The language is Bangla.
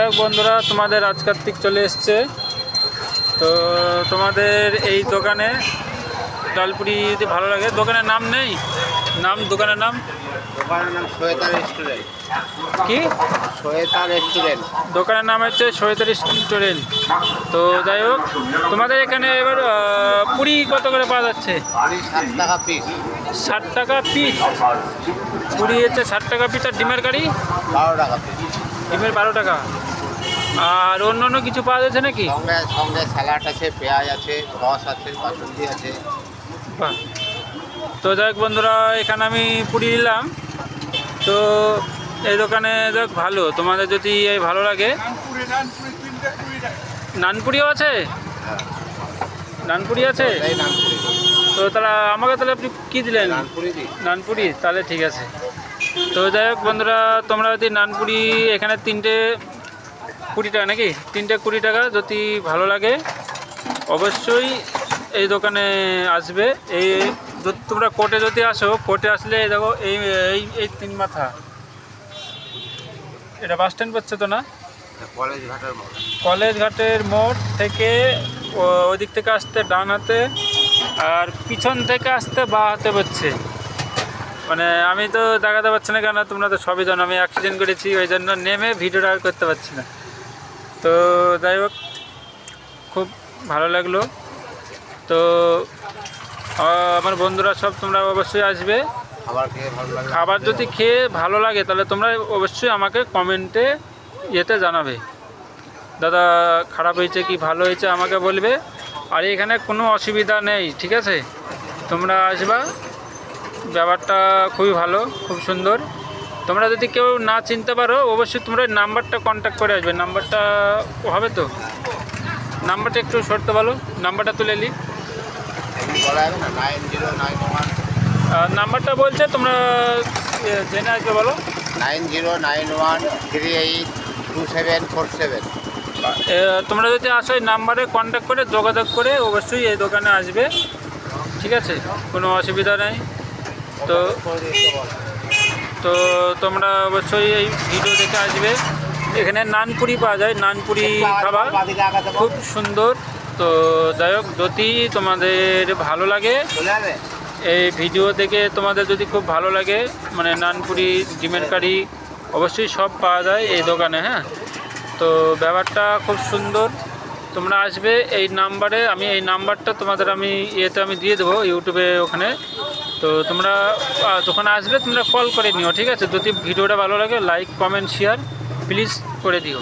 হোক বন্ধুরা, তোমাদের আজ কার্তিক চলে এসছে। তো তোমাদের এই দোকানে ডালপুরি যদি ভালো লাগে, দোকানের নাম নেই, দোকানের নাম শ্বেতা রেস্টুরেন্ট। কি? শ্বেতা রেস্টুরেন্ট। দোকানের নাম হচ্ছে শ্বেতা রেস্টুরেন্ট। তো যাই হোক, তোমাদের এখানে এবার পুরি কত করে পাওয়া যাচ্ছে? 60 টাকা পিস। 60 টাকা পিস পুরি হচ্ছে 60 টাকা পিস। আর ডিমের কারি 12 টাকা পিস। ডিমের 12 টাকা। আর অন্য অন্য কিছু পাওয়া যাচ্ছে নাকি? সঙ্গে সঙ্গে স্যালাড আছে, পেঁয়াজ আছে, সস আছে, বাসন্তী আছে। বাহ। তো যাই হোক বন্ধুরা, এখানে আমি পুরি নিলাম। তো এই দোকানে দেখ ভালো, তোমাদের যদি এই ভালো লাগে। নানপুরিও আছে? হ্যাঁ, নানপুরি আছে। এই নানপুরি। তো তাহলে আমাকে তাহলে আপনি কী দিলেন? নানপুরি দিই। নানপুরি, তাহলে ঠিক আছে। তো যাই হোক বন্ধুরা, তোমরা যদি নানপুরি এখানে 3টে 20 টাকা নাকি, 3টে 20 টাকা। যদি ভালো লাগে অবশ্যই এই দোকানে আসবে। এই তোমরা কোর্টে যদি আসো, কোর্টে আসলে দেখো এই এই এই 3 মাথা, এটা বাস স্ট্যান্ড পাচ্ছে তো না? কলেজ ঘাটের মোড়। কলেজ ঘাটের মোড় থেকে ওদিক থেকে আসতে ডান হাতে, আর পিছন থেকে আসতে বাঁ হাতে পাচ্ছে। মানে আমি তো দেখাতে পারছি না, কেন তোমরা তো সবই জানো আমি অ্যাক্সিডেন্ট করেছি, ওই জন্য নেমে ভিডিওটা আর করতে পারছি না। তো যাই হোক, খুব ভালো লাগলো। তো আমার বন্ধুরা সব তোমরা অবশ্যই আসবে। খাবার যদি খেয়ে ভালো লাগে তাহলে তোমরা অবশ্যই আমাকে কমেন্টে জানাবে, দাদা খারাপ হয়েছে কি ভালো হয়েছে আমাকে বলবে। আর এখানে কোনো অসুবিধা নেই, ঠিক আছে? তোমরা আসবা, ব্যাপারটা খুবই ভালো, খুব সুন্দর। তোমরা যদি কেউ না চিনতে পারো অবশ্যই তোমরা নাম্বারটা কন্ট্যাক্ট করে আসবে। নাম্বারটা হবে তো? নাম্বারটা একটু সরতে বলো, নাম্বারটা তুলে নিই। নাম্বারটা বলছে, তোমরা জেনে আসবে, বলো। 9091382747। তোমরা যদি আসো এই নাম্বারে কন্ট্যাক্ট করে যোগাযোগ করে অবশ্যই এই দোকানে আসবে, ঠিক আছে? কোনো অসুবিধা নেই। তো তো তোমরা অবশ্যই এই ভিডিও দেখে আসবে। এখানে নানপুরি পাওয়া যায়, নানপুরি খাবার খুব সুন্দর। তো যাই হোক, যদি তোমাদের ভালো লাগে এই ভিডিও দেখে, তোমাদের যদি খুব ভালো লাগে, মানে নানপুরি ডিমের কারি অবশ্যই সব পাওয়া যায় এই দোকানে, হ্যাঁ। তো ব্যাপারটা খুব সুন্দর। তোমরা আসবে এই নাম্বারে, আমি এই নাম্বারটা তোমাদের আমি আমি দিয়ে দেবো ইউটিউবে ওখানে। তো তোমরা যখন আসবে তোমরা কল করে নিও, ঠিক আছে? যদি ভিডিওটা ভালো লাগে লাইক কমেন্ট শেয়ার প্লিজ করে দিও।